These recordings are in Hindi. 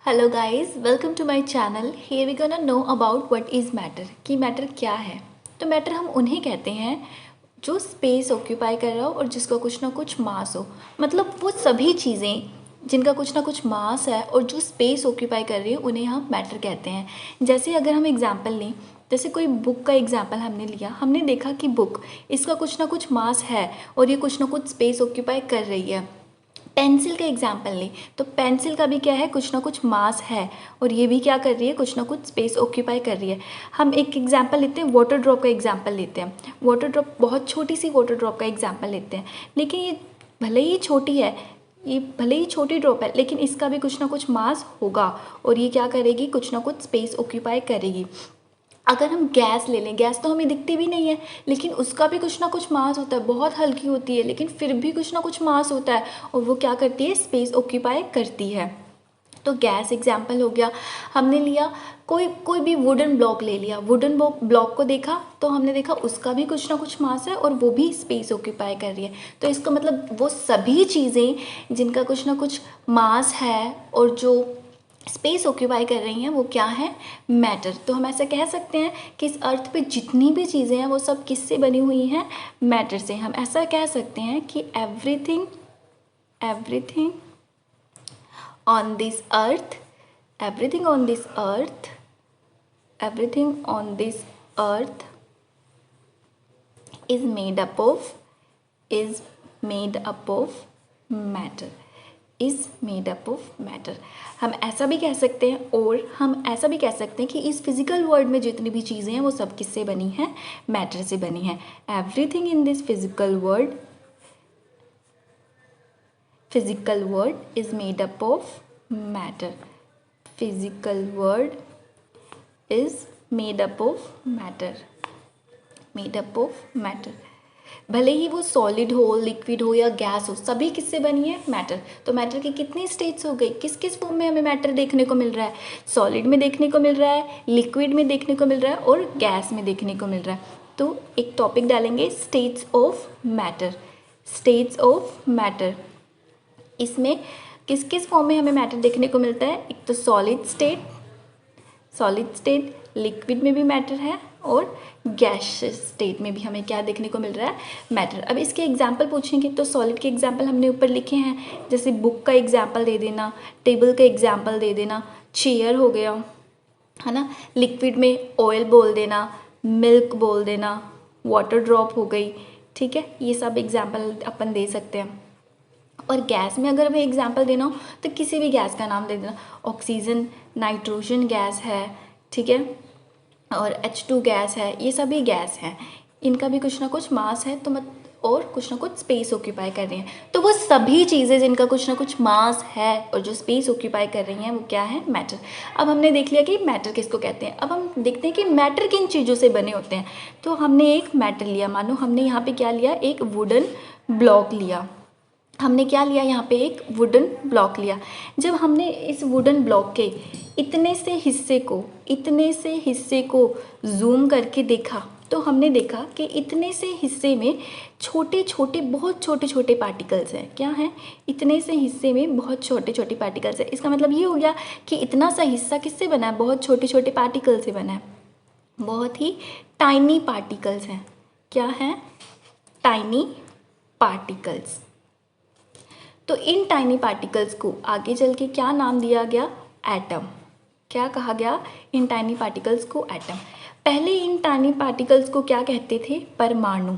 Hello guys, welcome to my channel. Here we gonna know about what is matter, कि मैटर क्या है। तो मैटर हम उन्हें कहते हैं जो स्पेस ऑक्यूपाई कर रहा हो और जिसका कुछ ना कुछ मास हो। मतलब वो सभी चीज़ें जिनका कुछ ना कुछ मास है और जो स्पेस ऑक्यूपाई कर रही है उन्हें हम मैटर कहते हैं। जैसे अगर हम एग्जांपल लें, जैसे कोई बुक का एग्जांपल हमने लिया, हमने देखा कि बुक इसका कुछ ना कुछ मास है और ये कुछ ना कुछ स्पेस ऑक्यूपाई कर रही है। पेंसिल का एग्जाम्पल लें तो पेंसिल का भी क्या है, कुछ ना कुछ मास है और ये भी क्या कर रही है, कुछ ना कुछ स्पेस ऑक्यूपाई कर रही है। हम एक एग्जाम्पल लेते हैं, वाटर ड्रॉप का एग्जाम्पल लेते हैं। वाटर ड्रॉप, बहुत छोटी सी वाटर ड्रॉप का एग्जाम्पल लेते हैं, लेकिन ये भले ही छोटी है, ये भले ही छोटी ड्रॉप है, लेकिन इसका भी कुछ ना कुछ मास होगा और ये क्या करेगी, कुछ ना कुछ स्पेस ऑक्यूपाई करेगी। अगर हम गैस ले लें, गैस तो हमें दिखती भी नहीं है, लेकिन उसका भी कुछ ना कुछ मास होता है। बहुत हल्की होती है लेकिन फिर भी कुछ ना कुछ मास होता है और वो क्या करती है, स्पेस ऑक्यूपाई करती है। तो गैस एग्जाम्पल हो गया। हमने लिया कोई कोई भी वुडन ब्लॉक ले लिया, वुडन ब्लॉक को देखा तो हमने देखा उसका भी कुछ ना कुछ मास है और वो भी स्पेस ऑक्यूपाई कर रही है। तो इसका मतलब वो सभी चीज़ें जिनका कुछ ना कुछ मास है और जो स्पेस ऑक्यूपाई कर रही हैं वो क्या है, मैटर। तो हम ऐसा कह सकते हैं कि इस अर्थ पे जितनी भी चीज़ें हैं वो सब किससे बनी हुई हैं, मैटर से। हम ऐसा कह सकते हैं कि everything everything on this earth everything on this earth everything on this earth is made up of matter, is made up of matter. हम ऐसा भी कह सकते हैं और हम ऐसा भी कह सकते हैं कि इस फिजिकल वर्ल्ड में जितनी भी चीज़ें हैं वो सब किससे बनी हैं, मैटर से बनी हैं। Everything in this physical world is made up of matter. Physical world is made up of matter, made up of matter. भले ही वो सॉलिड हो, लिक्विड हो या गैस हो, सभी किससे बनी है, मैटर। तो मैटर की कितनी स्टेट्स हो गई, किस किस फॉर्म में हमें मैटर देखने को मिल रहा है, सॉलिड में देखने को मिल रहा है, लिक्विड में देखने को मिल रहा है और गैस में देखने को मिल रहा है। तो एक टॉपिक डालेंगे, states of matter. States of matter, इसमें किस किस फॉर्म में हमें मैटर देखने को मिलता है। एक तो सॉलिड स्टेट, लिक्विड में भी मैटर है और गैसियस स्टेट में भी हमें क्या देखने को मिल रहा है, मैटर। अब इसके एग्जाम्पल पूछेंगे तो सॉलिड के एग्जाम्पल हमने ऊपर लिखे हैं, जैसे बुक का एग्जाम्पल दे देना, टेबल का एग्जाम्पल दे देना, चेयर हो गया, है ना। लिक्विड में ऑयल बोल देना, मिल्क बोल देना, वाटर ड्रॉप हो गई, ठीक है। ये सब एग्जाम्पल अपन दे सकते हैं। और गैस में अगर हमें एग्जाम्पल देना हो तो किसी भी गैस का नाम दे देना, ऑक्सीजन, नाइट्रोजन गैस है, ठीक है, और H2 गैस है, ये सभी गैस हैं, इनका भी कुछ ना कुछ मास है, तो मत और कुछ ना कुछ स्पेस ऑक्यूपाई कर रही हैं। तो वो सभी चीज़ें जिनका कुछ ना कुछ मास है और जो स्पेस ऑक्यूपाई कर रही हैं वो क्या है, मैटर। अब हमने देख लिया कि मैटर किसको कहते हैं। अब हम देखते हैं कि मैटर किन चीज़ों से बने होते हैं। तो हमने एक मैटर लिया, मानो हमने यहाँ पे क्या लिया, एक वुडन ब्लॉक लिया। हमने क्या लिया, यहाँ पे एक वुडन ब्लॉक लिया। जब हमने इस वुडन ब्लॉक के इतने से हिस्से को जूम करके देखा तो हमने देखा कि इतने से हिस्से में छोटे छोटे, बहुत छोटे छोटे पार्टिकल्स हैं। क्या हैं, इतने से हिस्से में बहुत छोटे छोटे पार्टिकल्स हैं। इसका मतलब ये हो गया कि इतना सा हिस्सा किससे बना है, बहुत छोटे छोटे पार्टिकल से बना है, बहुत ही टाइनी पार्टिकल्स हैं। क्या है, टाइनी पार्टिकल्स। तो इन टाइनी पार्टिकल्स को आगे चल के क्या नाम दिया गया, एटम। क्या कहा गया, इन टाइनी पार्टिकल्स को एटम। पहले इन टाइनी पार्टिकल्स को क्या कहते थे, परमाणु।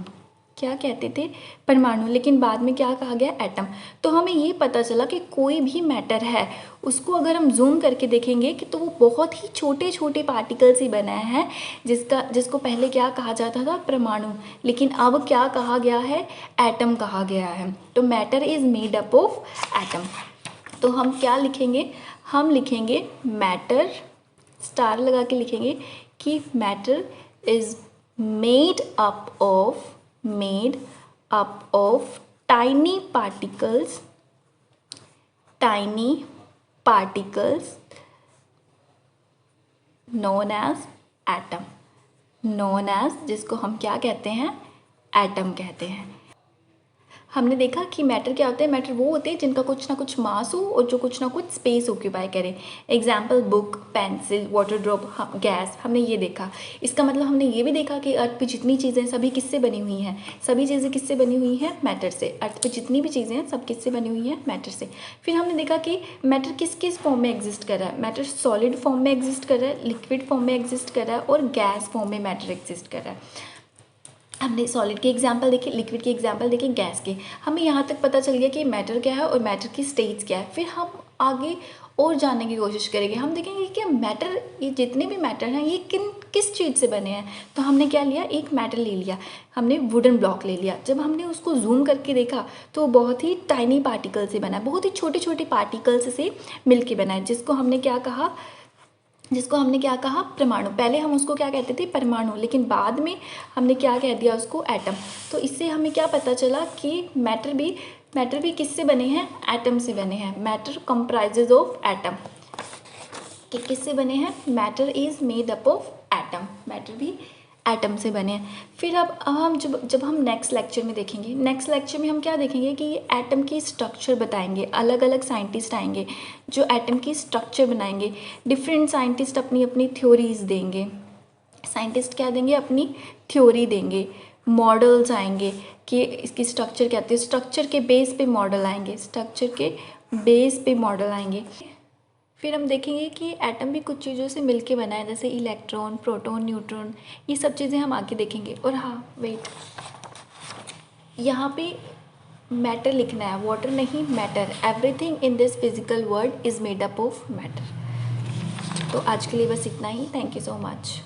क्या कहते थे, परमाणु। लेकिन बाद में क्या कहा गया, एटम। तो हमें ये पता चला कि कोई भी मैटर है उसको अगर हम जूम करके देखेंगे कि तो वो बहुत ही छोटे छोटे पार्टिकल से बना है, जिसको पहले क्या कहा जाता था, परमाणु। लेकिन अब क्या कहा गया है, एटम कहा गया है। तो matter is made up of atom. तो हम क्या लिखेंगे, हम लिखेंगे मैटर, स्टार लगा के लिखेंगे कि matter is made up of tiny particles known as atom, जिसको हम क्या कहते हैं, एटम कहते हैं। हमने देखा कि मैटर क्या होते हैं, मैटर वो होते हैं जिनका कुछ ना कुछ मास हो और जो कुछ ना कुछ स्पेस ऑक्यूपाई करे। Example book, pencil, water drop, gas, हमने ये देखा। इसका मतलब हमने ये भी देखा कि अर्थ पे जितनी चीज़ें सभी किससे बनी हुई हैं, सभी चीज़ें किससे बनी हुई हैं, मैटर से। अर्थ पे जितनी भी चीज़ें हैं सब किससे बनी हुई हैं, मैटर से। फिर हमने देखा कि मैटर किस किस फॉर्म में एग्जिस्ट कर रहा है। मैटर सॉलिड फॉर्म में एग्जिस्ट कर रहा है, लिक्विड फॉर्म में एग्जिस्ट कर रहा है और गैस फॉर्म में मैटर एग्जिस्ट कर रहा है। हमने सॉलिड के एग्जाम्पल देखे, लिक्विड के एग्जाम्पल देखे, गैस के। हमें यहाँ तक पता चल गया कि मैटर क्या है और मैटर की स्टेट्स क्या है। फिर हम आगे और जानने की कोशिश करेंगे। हम देखेंगे कि मैटर, ये जितने भी मैटर हैं ये किस चीज़ से बने हैं। तो हमने क्या लिया, एक मैटर ले लिया, हमने वुडन ब्लॉक ले लिया। जब हमने उसको जूम करके देखा तो बहुत ही टाइनी पार्टिकल से बना है, बहुत ही छोटे छोटे पार्टिकल्स से मिलके बना है, जिसको हमने क्या कहा, परमाणु। पहले हम उसको क्या कहते थे, परमाणु, लेकिन बाद में हमने क्या कह दिया उसको, एटम। तो इससे हमें क्या पता चला कि मैटर भी किससे बने हैं, एटम से बने हैं। मैटर कंप्राइजेज ऑफ एटम, कि किससे बने हैं, matter is made up of atom, matter भी एटम से बने हैं। फिर अब हम जब हम नेक्स्ट लेक्चर में देखेंगे, नेक्स्ट लेक्चर में हम क्या देखेंगे कि ये एटम की स्ट्रक्चर बताएंगे। अलग अलग साइंटिस्ट आएंगे जो एटम की स्ट्रक्चर बनाएंगे। डिफरेंट साइंटिस्ट अपनी अपनी थ्योरीज देंगे। साइंटिस्ट क्या देंगे, अपनी थ्योरी देंगे। मॉडल्स आएंगे कि इसकी स्ट्रक्चर क्या होती है, स्ट्रक्चर के बेस पे मॉडल आएंगे, स्ट्रक्चर के बेस पे मॉडल आएंगे। फिर हम देखेंगे कि एटम भी कुछ चीज़ों से मिलके बना है, जैसे इलेक्ट्रॉन, प्रोटॉन, न्यूट्रॉन, ये सब चीज़ें हम आगे देखेंगे। और हाँ वेट, यहाँ पे मैटर लिखना है, वाटर नहीं, matter. Everything in this physical world is made up of matter. तो आज के लिए बस इतना ही। Thank you so much.